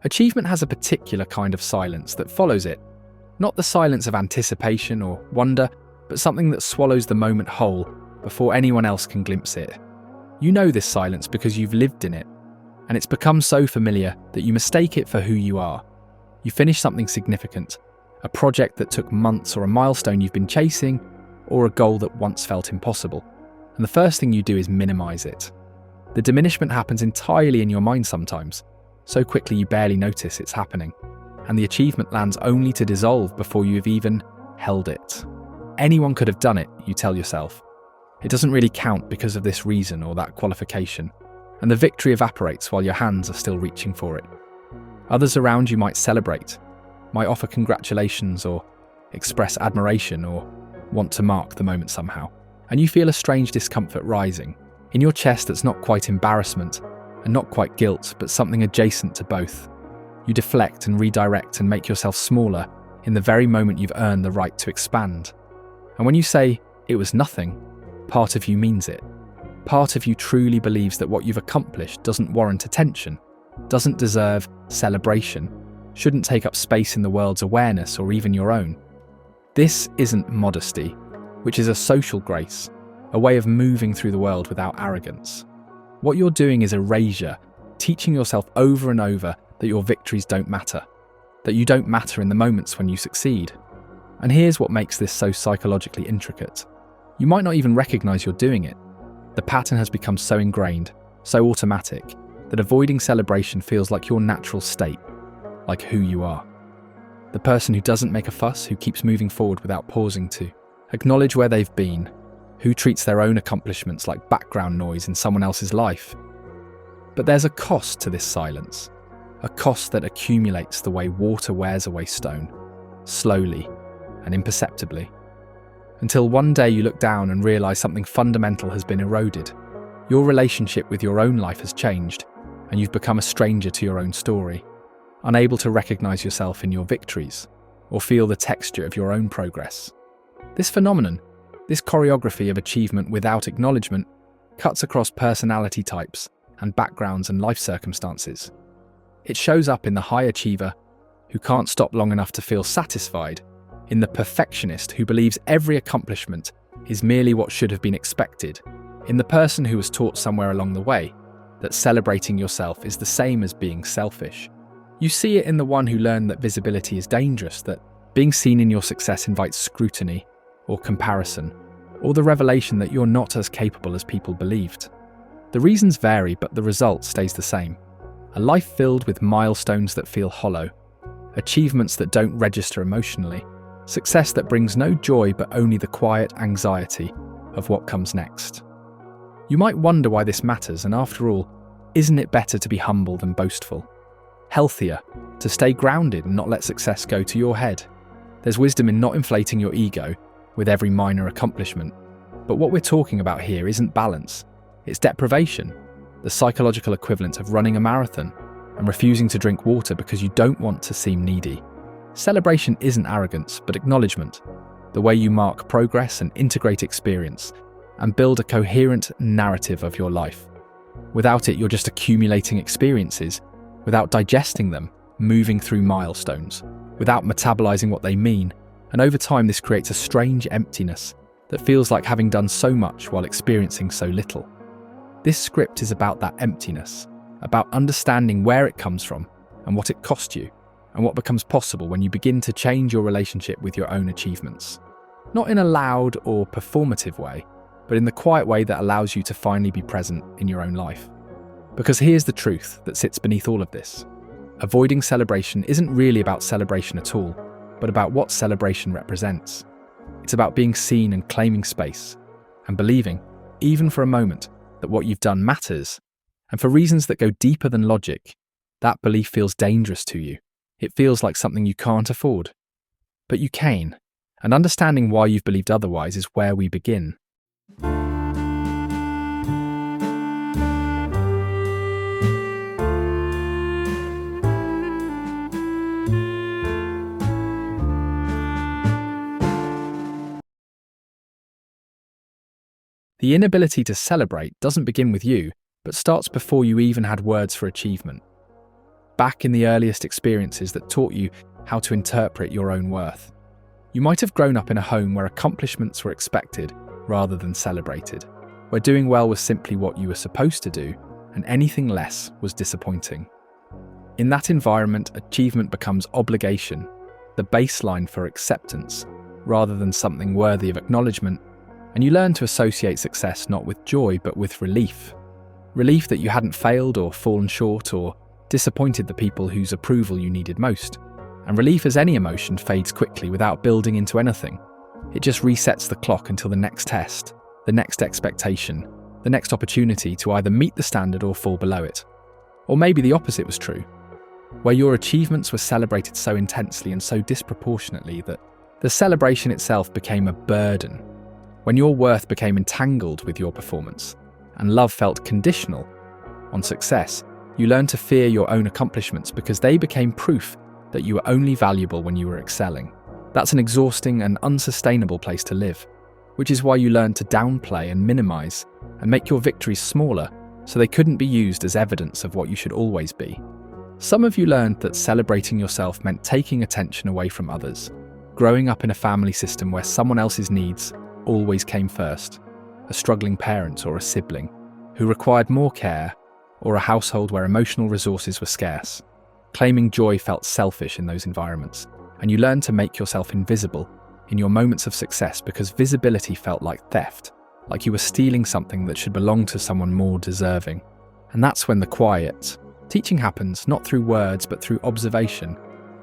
Achievement has a particular kind of silence that follows it, not the silence of anticipation or wonder, but something that swallows the moment whole before anyone else can glimpse it. You know this silence because you've lived in it, and it's become so familiar that you mistake it for who you are. You finish something significant, a project that took months or a milestone you've been chasing, or a goal that once felt impossible, and the first thing you do is minimize it. The diminishment happens entirely in your mind sometimes, so quickly you barely notice it's happening, and the achievement lands only to dissolve before you have even held it. Anyone could have done it, you tell yourself. It doesn't really count because of this reason or that qualification, and the victory evaporates while your hands are still reaching for it. Others around you might celebrate, might offer congratulations or express admiration or want to mark the moment somehow, and you feel a strange discomfort rising in your chest that's not quite embarrassment and not quite guilt, but something adjacent to both. You deflect and redirect and make yourself smaller in the very moment you've earned the right to expand. And when you say, "it was nothing," part of you means it. Part of you truly believes that what you've accomplished doesn't warrant attention, doesn't deserve celebration, shouldn't take up space in the world's awareness or even your own. This isn't modesty, which is a social grace, a way of moving through the world without arrogance. What you're doing is erasure, teaching yourself over and over that your victories don't matter, that you don't matter in the moments when you succeed. And here's what makes this so psychologically intricate. You might not even recognize you're doing it. The pattern has become so ingrained, so automatic, that avoiding celebration feels like your natural state, like who you are. The person who doesn't make a fuss, who keeps moving forward without pausing to acknowledge where they've been, who treats their own accomplishments like background noise in someone else's life. But there's a cost to this silence, a cost that accumulates the way water wears away stone, slowly and imperceptibly, until one day you look down and realize something fundamental has been eroded. Your relationship with your own life has changed, and you've become a stranger to your own story, unable to recognize yourself in your victories or feel the texture of your own progress. This phenomenon, this choreography of achievement without acknowledgement, cuts across personality types and backgrounds and life circumstances. It shows up in the high achiever who can't stop long enough to feel satisfied, in the perfectionist who believes every accomplishment is merely what should have been expected, in the person who was taught somewhere along the way that celebrating yourself is the same as being selfish. You see it in the one who learned that visibility is dangerous, that being seen in your success invites scrutiny or comparison, or the revelation that you're not as capable as people believed. The reasons vary, but the result stays the same. A life filled with milestones that feel hollow, achievements that don't register emotionally, success that brings no joy but only the quiet anxiety of what comes next. You might wonder why this matters, and after all, isn't it better to be humble than boastful? Healthier, to stay grounded and not let success go to your head? There's wisdom in not inflating your ego with every minor accomplishment. But what we're talking about here isn't balance, it's deprivation, the psychological equivalent of running a marathon and refusing to drink water because you don't want to seem needy. Celebration isn't arrogance, but acknowledgement, the way you mark progress and integrate experience and build a coherent narrative of your life. Without it, you're just accumulating experiences, without digesting them, moving through milestones, without metabolizing what they mean, and over time this creates a strange emptiness that feels like having done so much while experiencing so little. This script is about that emptiness, about understanding where it comes from and what it cost you, and what becomes possible when you begin to change your relationship with your own achievements. Not in a loud or performative way, but in the quiet way that allows you to finally be present in your own life. Because here's the truth that sits beneath all of this. Avoiding celebration isn't really about celebration at all, but about what celebration represents. It's about being seen and claiming space, and believing, even for a moment, that what you've done matters. And for reasons that go deeper than logic, that belief feels dangerous to you. It feels like something you can't afford. But you can, and understanding why you've believed otherwise is where we begin. The inability to celebrate doesn't begin with you, but starts before you even had words for achievement. back in the earliest experiences that taught you how to interpret your own worth. You might have grown up in a home where accomplishments were expected rather than celebrated, where doing well was simply what you were supposed to do, and anything less was disappointing. In that environment, achievement becomes obligation, the baseline for acceptance, rather than something worthy of acknowledgement, and you learn to associate success not with joy but with relief. Relief that you hadn't failed or fallen short or disappointed the people whose approval you needed most. And relief, as any emotion, fades quickly without building into anything. It just resets the clock until the next test, the next expectation, the next opportunity to either meet the standard or fall below it. Or maybe the opposite was true, where your achievements were celebrated so intensely and so disproportionately that the celebration itself became a burden, when your worth became entangled with your performance, and love felt conditional on success. You learned to fear your own accomplishments because they became proof that you were only valuable when you were excelling. That's an exhausting and unsustainable place to live, which is why you learned to downplay and minimize and make your victories smaller so they couldn't be used as evidence of what you should always be. Some of you learned that celebrating yourself meant taking attention away from others, growing up in a family system where someone else's needs always came first, a struggling parent or a sibling who required more care, or a household where emotional resources were scarce. Claiming joy felt selfish in those environments, and you learned to make yourself invisible in your moments of success because visibility felt like theft, like you were stealing something that should belong to someone more deserving. And that's when the quiet teaching happens, not through words but through observation,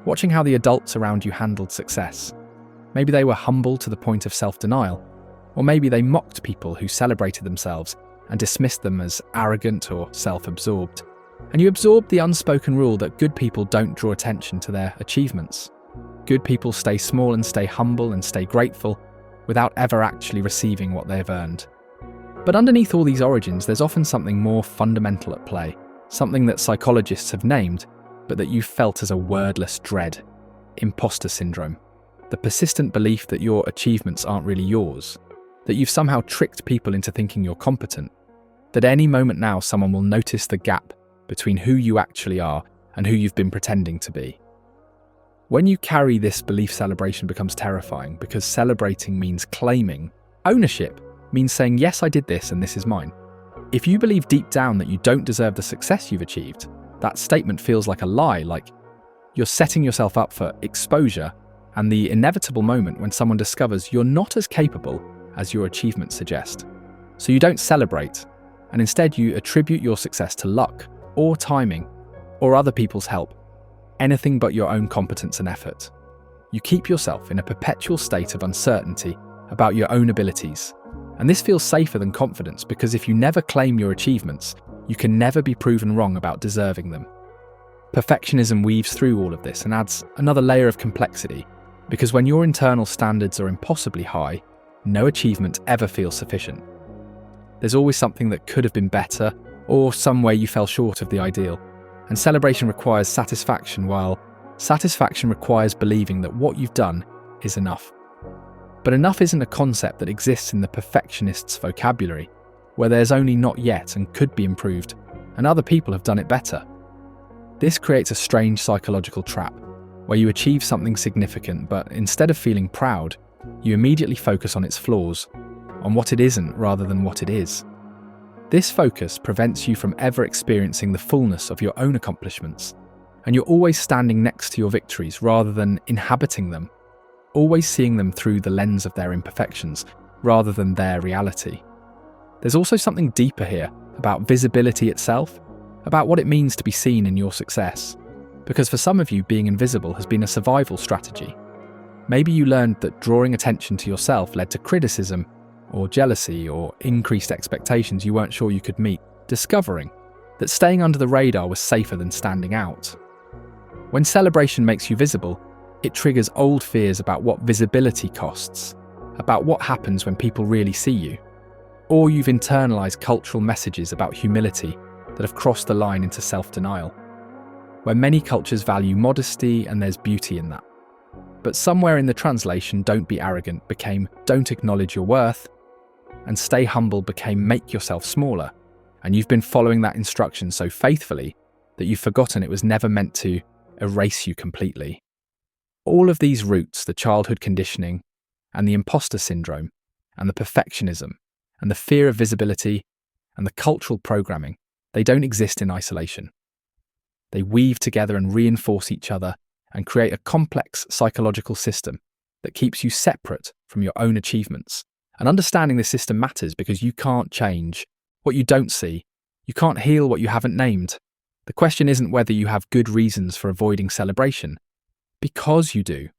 watching how the adults around you handled success. Maybe they were humble to the point of self-denial, or maybe they mocked people who celebrated themselves and dismissed them as arrogant or self-absorbed. And you absorbed the unspoken rule that good people don't draw attention to their achievements. Good people stay small and stay humble and stay grateful without ever actually receiving what they have earned. But underneath all these origins, there's often something more fundamental at play, something that psychologists have named, but that you felt as a wordless dread: imposter syndrome. The persistent belief that your achievements aren't really yours, that you've somehow tricked people into thinking you're competent, that any moment now someone will notice the gap between who you actually are and who you've been pretending to be. When you carry this belief, celebration becomes terrifying because celebrating means claiming. Ownership means saying, yes, I did this and this is mine. If you believe deep down that you don't deserve the success you've achieved, that statement feels like a lie, like you're setting yourself up for exposure and the inevitable moment when someone discovers you're not as capable as your achievements suggest. So you don't celebrate, and instead you attribute your success to luck, or timing, or other people's help, anything but your own competence and effort. You keep yourself in a perpetual state of uncertainty about your own abilities, and this feels safer than confidence because if you never claim your achievements, you can never be proven wrong about deserving them. Perfectionism weaves through all of this and adds another layer of complexity, because when your internal standards are impossibly high, no achievement ever feels sufficient. There's always something that could have been better, or some way you fell short of the ideal. And celebration requires satisfaction, while satisfaction requires believing that what you've done is enough. But enough isn't a concept that exists in the perfectionist's vocabulary, where there's only not yet and could be improved, and other people have done it better. This creates a strange psychological trap, where you achieve something significant, but instead of feeling proud, you immediately focus on its flaws, on what it isn't rather than what it is. This focus prevents you from ever experiencing the fullness of your own accomplishments, and you're always standing next to your victories rather than inhabiting them, always seeing them through the lens of their imperfections rather than their reality. There's also something deeper here about visibility itself, about what it means to be seen in your success, because for some of you, being invisible has been a survival strategy. Maybe you learned that drawing attention to yourself led to criticism, or jealousy, or increased expectations you weren't sure you could meet, discovering that staying under the radar was safer than standing out. When celebration makes you visible, it triggers old fears about what visibility costs, about what happens when people really see you. Or you've internalized cultural messages about humility that have crossed the line into self-denial, where many cultures value modesty and there's beauty in that. But somewhere in the translation, don't be arrogant became don't acknowledge your worth, and stay humble became make yourself smaller, and you've been following that instruction so faithfully that you've forgotten it was never meant to erase you completely. All of these roots, the childhood conditioning, and the imposter syndrome, and the perfectionism, and the fear of visibility, and the cultural programming, they don't exist in isolation. They weave together and reinforce each other and create a complex psychological system that keeps you separate from your own achievements. And understanding this system matters because you can't change what you don't see. You can't heal what you haven't named. The question isn't whether you have good reasons for avoiding celebration, because you do.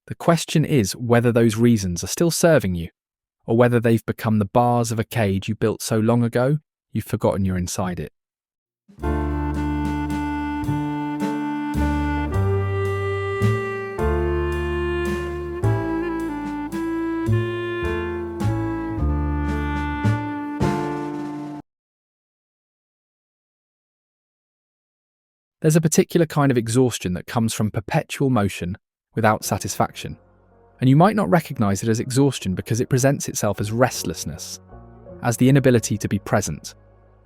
The question is whether those reasons are still serving you, or whether they've become the bars of a cage you built so long ago you've forgotten you're inside it. There's a particular kind of exhaustion that comes from perpetual motion without satisfaction. And you might not recognize it as exhaustion because it presents itself as restlessness, as the inability to be present,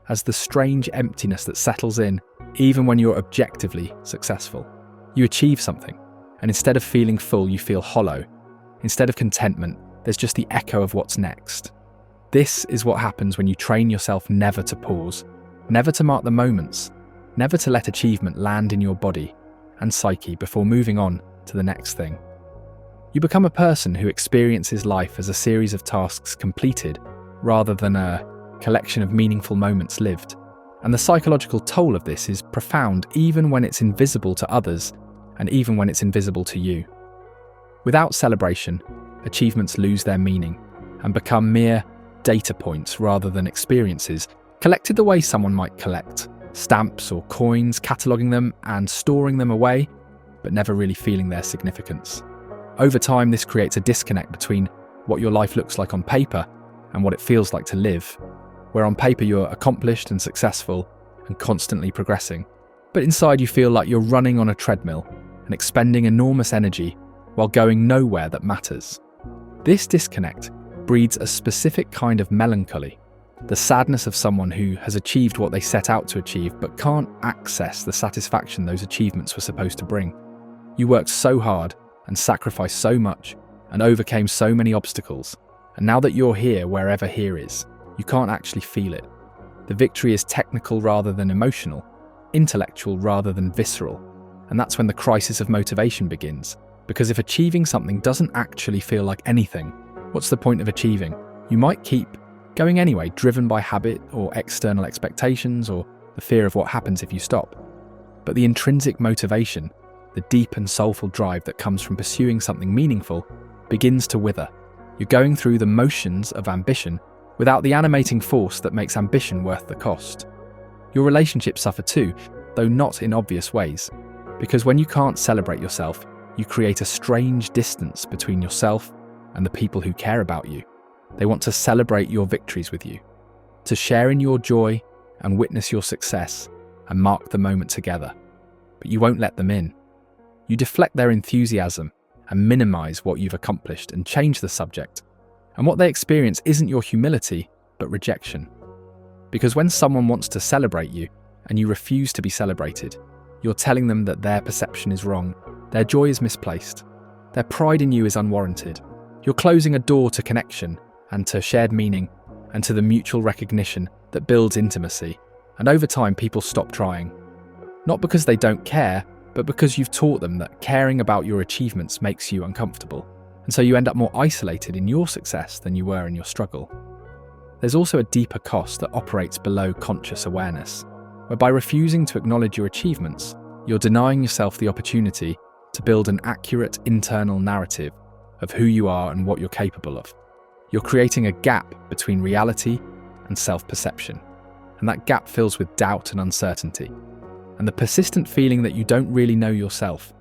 as the strange emptiness that settles in even when you're objectively successful. You achieve something, and instead of feeling full, you feel hollow. Instead of contentment, there's just the echo of what's next. This is what happens when you train yourself never to pause, never to mark the moments, never to let achievement land in your body and psyche before moving on to the next thing. You become a person who experiences life as a series of tasks completed rather than a collection of meaningful moments lived. And the psychological toll of this is profound even when it's invisible to others and even when it's invisible to you. Without celebration, achievements lose their meaning and become mere data points rather than experiences, collected the way someone might collect stamps or coins, cataloguing them and storing them away, but never really feeling their significance. Over time, this creates a disconnect between what your life looks like on paper and what it feels like to live, where on paper you're accomplished and successful and constantly progressing, but inside you feel like you're running on a treadmill and expending enormous energy while going nowhere that matters. This disconnect breeds a specific kind of melancholy, the sadness of someone who has achieved what they set out to achieve but can't access the satisfaction those achievements were supposed to bring. You worked so hard and sacrificed so much and overcame so many obstacles, and now that you're here wherever here is, you can't actually feel it. The victory is technical rather than emotional, intellectual rather than visceral, and that's when the crisis of motivation begins, because if achieving something doesn't actually feel like anything, what's the point of achieving? You might keep going anyway, driven by habit or external expectations or the fear of what happens if you stop. But the intrinsic motivation, the deep and soulful drive that comes from pursuing something meaningful, begins to wither. You're going through the motions of ambition without the animating force that makes ambition worth the cost. Your relationships suffer too, though not in obvious ways, because when you can't celebrate yourself, you create a strange distance between yourself and the people who care about you. They want to celebrate your victories with you, to share in your joy and witness your success and mark the moment together. But you won't let them in. You deflect their enthusiasm and minimize what you've accomplished and change the subject. And what they experience isn't your humility, but rejection. Because when someone wants to celebrate you and you refuse to be celebrated, you're telling them that their perception is wrong, their joy is misplaced, their pride in you is unwarranted. You're closing a door to connection and to shared meaning, and to the mutual recognition that builds intimacy. And over time, people stop trying. Not because they don't care, but because you've taught them that caring about your achievements makes you uncomfortable. And so you end up more isolated in your success than you were in your struggle. There's also a deeper cost that operates below conscious awareness, where by refusing to acknowledge your achievements, you're denying yourself the opportunity to build an accurate internal narrative of who you are and what you're capable of. You're creating a gap between reality and self-perception, and that gap fills with doubt and uncertainty, and the persistent feeling that you don't really know yourself.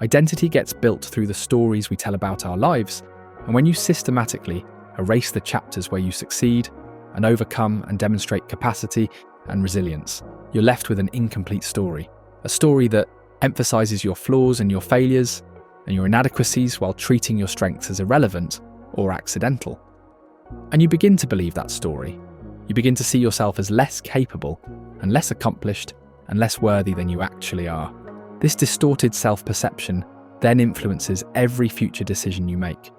Identity gets built through the stories we tell about our lives, and when you systematically erase the chapters where you succeed and overcome and demonstrate capacity and resilience, you're left with an incomplete story, a story that emphasizes your flaws and your failures and your inadequacies while treating your strengths as irrelevant or accidental. And you begin to believe that story. You begin to see yourself as less capable and less accomplished and less worthy than you actually are. This distorted self-perception then influences every future decision you make,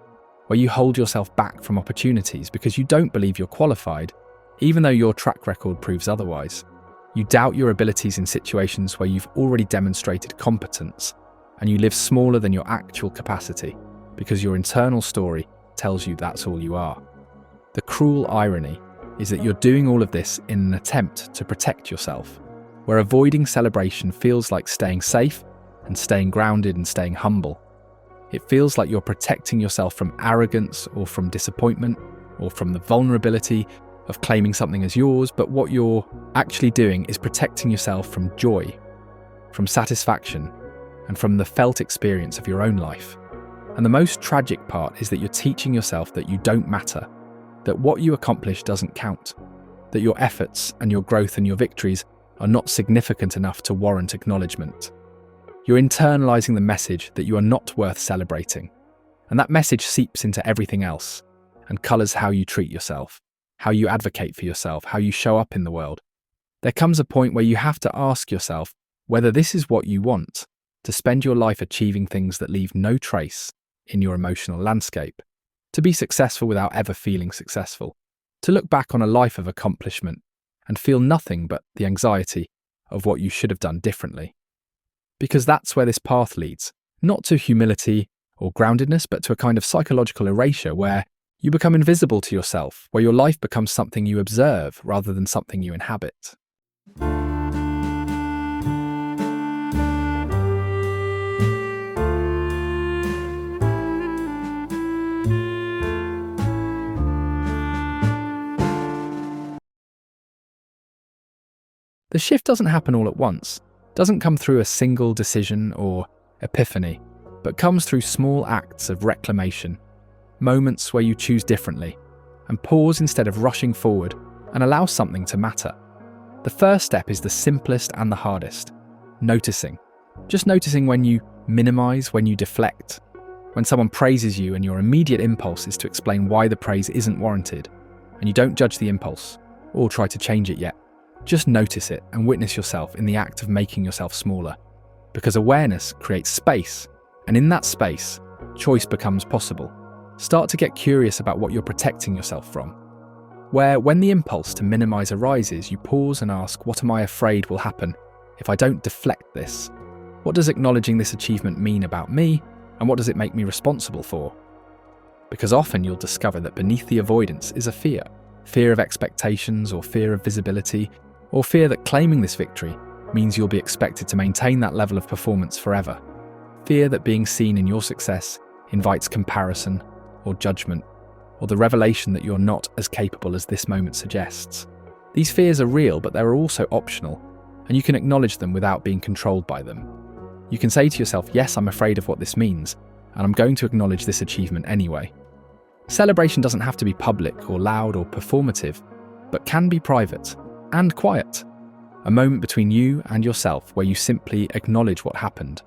where you hold yourself back from opportunities because you don't believe you're qualified, even though your track record proves otherwise. You doubt your abilities in situations where you've already demonstrated competence, and you live smaller than your actual capacity because your internal story tells you that's all you are. The cruel irony is that you're doing all of this in an attempt to protect yourself, where avoiding celebration feels like staying safe and staying grounded and staying humble. It feels like you're protecting yourself from arrogance or from disappointment or from the vulnerability of claiming something as yours, but what you're actually doing is protecting yourself from joy, from satisfaction, and from the felt experience of your own life. And the most tragic part is that you're teaching yourself that you don't matter, that what you accomplish doesn't count, that your efforts and your growth and your victories are not significant enough to warrant acknowledgement. You're internalizing the message that you are not worth celebrating, and that message seeps into everything else and colors how you treat yourself, how you advocate for yourself, how you show up in the world. There comes a point where you have to ask yourself whether this is what you want, to spend your life achieving things that leave no trace in your emotional landscape, to be successful without ever feeling successful, to look back on a life of accomplishment and feel nothing but the anxiety of what you should have done differently. Because that's where this path leads, not to humility or groundedness, but to a kind of psychological erasure where you become invisible to yourself, where your life becomes something you observe rather than something you inhabit. The shift doesn't happen all at once, doesn't come through a single decision or epiphany, but comes through small acts of reclamation, moments where you choose differently, and pause instead of rushing forward and allow something to matter. The first step is the simplest and the hardest: noticing. Just noticing when you minimize, when you deflect, when someone praises you and your immediate impulse is to explain why the praise isn't warranted, and you don't judge the impulse or try to change it yet. Just notice it and witness yourself in the act of making yourself smaller, because awareness creates space, and in that space, choice becomes possible. Start to get curious about what you're protecting yourself from, where when the impulse to minimize arises, you pause and ask, what am I afraid will happen if I don't deflect this? What does acknowledging this achievement mean about me, and what does it make me responsible for? Because often you'll discover that beneath the avoidance is a fear of expectations or fear of visibility, or fear that claiming this victory means you'll be expected to maintain that level of performance forever. Fear that being seen in your success invites comparison or judgment, or the revelation that you're not as capable as this moment suggests. These fears are real, but they're also optional, and you can acknowledge them without being controlled by them. You can say to yourself, yes, I'm afraid of what this means, and I'm going to acknowledge this achievement anyway. Celebration doesn't have to be public or loud or performative, but can be private and quiet. A moment between you and yourself where you simply acknowledge what happened.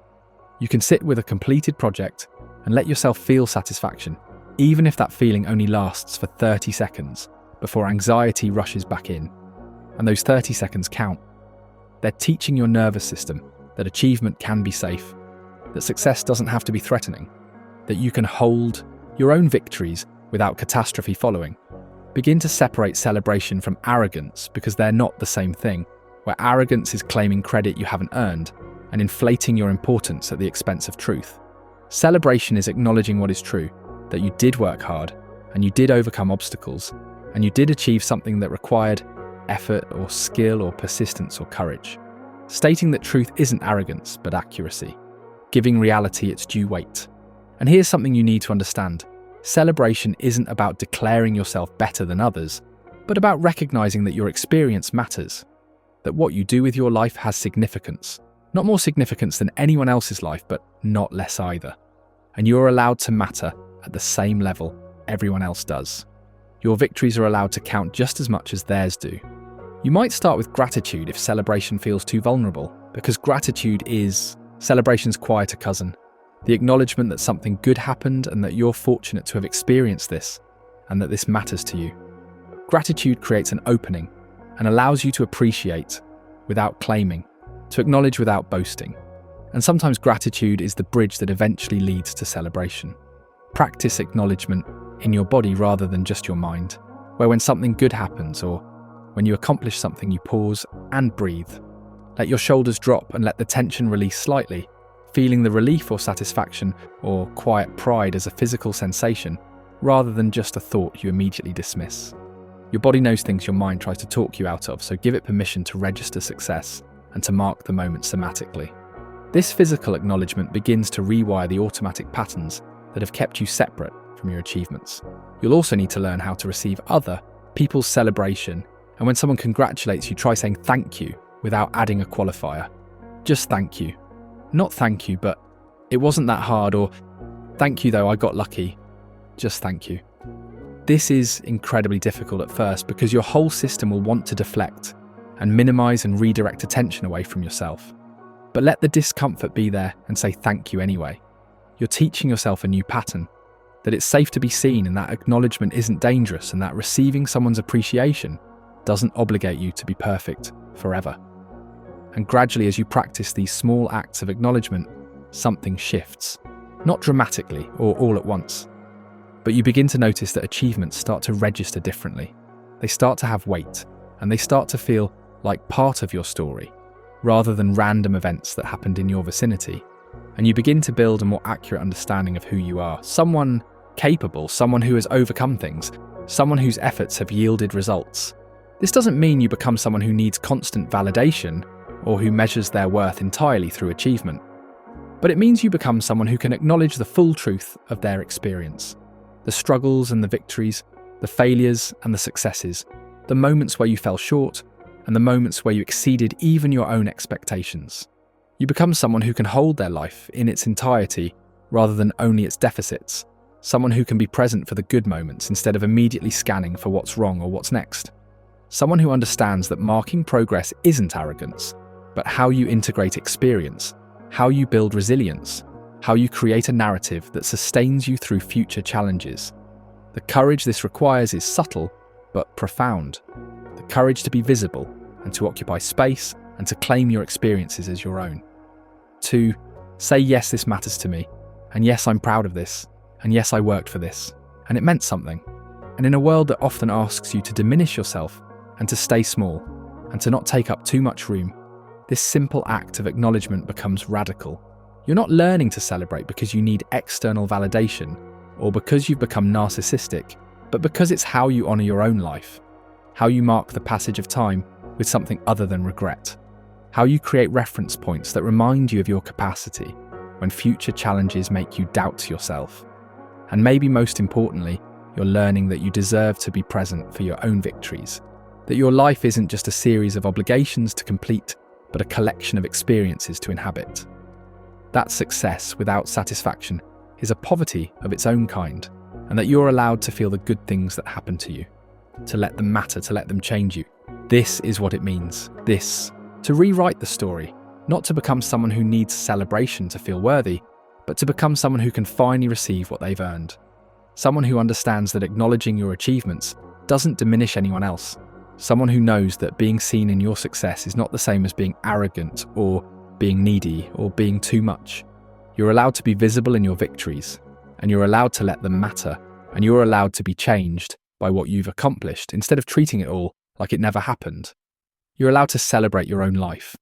You can sit with a completed project and let yourself feel satisfaction, even if that feeling only lasts for 30 seconds before anxiety rushes back in. And those 30 seconds count. They're teaching your nervous system that achievement can be safe, that success doesn't have to be threatening, that you can hold your own victories without catastrophe following. Begin to separate celebration from arrogance, because they're not the same thing, where arrogance is claiming credit you haven't earned and inflating your importance at the expense of truth. Celebration is acknowledging what is true, that you did work hard, and you did overcome obstacles, and you did achieve something that required effort or skill or persistence or courage. Stating that truth isn't arrogance, but accuracy, giving reality its due weight. And here's something you need to understand. Celebration isn't about declaring yourself better than others, but about recognizing that your experience matters, that what you do with your life has significance, not more significance than anyone else's life, but not less either. And you're allowed to matter at the same level everyone else does. Your victories are allowed to count just as much as theirs do. You might start with gratitude if celebration feels too vulnerable, because gratitude is celebration's quieter cousin. The acknowledgement that something good happened and that you're fortunate to have experienced this, and that this matters to you. Gratitude creates an opening and allows you to appreciate without claiming, to acknowledge without boasting. And sometimes gratitude is the bridge that eventually leads to celebration. Practice acknowledgement in your body rather than just your mind, where when something good happens or when you accomplish something, you pause and breathe. Let your shoulders drop and let the tension release slightly, feeling the relief or satisfaction or quiet pride as a physical sensation rather than just a thought you immediately dismiss. Your body knows things your mind tries to talk you out of, so give it permission to register success and to mark the moment somatically. This physical acknowledgement begins to rewire the automatic patterns that have kept you separate from your achievements. You'll also need to learn how to receive other people's celebration, and when someone congratulates you, try saying thank you without adding a qualifier. Just thank you. Not thank you, but it wasn't that hard, or thank you though, I got lucky. Just thank you. This is incredibly difficult at first because your whole system will want to deflect and minimize and redirect attention away from yourself. But let the discomfort be there and say thank you anyway. You're teaching yourself a new pattern, that it's safe to be seen and that acknowledgement isn't dangerous and that receiving someone's appreciation doesn't obligate you to be perfect forever. And gradually, as you practice these small acts of acknowledgement, something shifts. Not dramatically or all at once, but you begin to notice that achievements start to register differently. They start to have weight, and they start to feel like part of your story, rather than random events that happened in your vicinity. And you begin to build a more accurate understanding of who you are. Someone capable, someone who has overcome things, someone whose efforts have yielded results. This doesn't mean you become someone who needs constant validation or who measures their worth entirely through achievement. But it means you become someone who can acknowledge the full truth of their experience. The struggles and the victories, the failures and the successes, the moments where you fell short, and the moments where you exceeded even your own expectations. You become someone who can hold their life in its entirety rather than only its deficits, someone who can be present for the good moments instead of immediately scanning for what's wrong or what's next. Someone who understands that marking progress isn't arrogance, but how you integrate experience, how you build resilience, how you create a narrative that sustains you through future challenges. The courage this requires is subtle, but profound. The courage to be visible and to occupy space and to claim your experiences as your own. To say, yes, this matters to me, and yes, I'm proud of this, and yes, I worked for this, and it meant something. And in a world that often asks you to diminish yourself and to stay small and to not take up too much room, this simple act of acknowledgement becomes radical. You're not learning to celebrate because you need external validation or because you've become narcissistic, but because it's how you honor your own life, how you mark the passage of time with something other than regret, how you create reference points that remind you of your capacity when future challenges make you doubt yourself. And maybe most importantly, you're learning that you deserve to be present for your own victories, that your life isn't just a series of obligations to complete, but a collection of experiences to inhabit. That success without satisfaction is a poverty of its own kind, and that you're allowed to feel the good things that happen to you, to let them matter, to let them change you. This is what it means. To rewrite the story, not to become someone who needs celebration to feel worthy, but to become someone who can finally receive what they've earned. Someone who understands that acknowledging your achievements doesn't diminish anyone else. Someone who knows that being seen in your success is not the same as being arrogant or being needy or being too much. You're allowed to be visible in your victories, and you're allowed to let them matter, and you're allowed to be changed by what you've accomplished instead of treating it all like it never happened. You're allowed to celebrate your own life,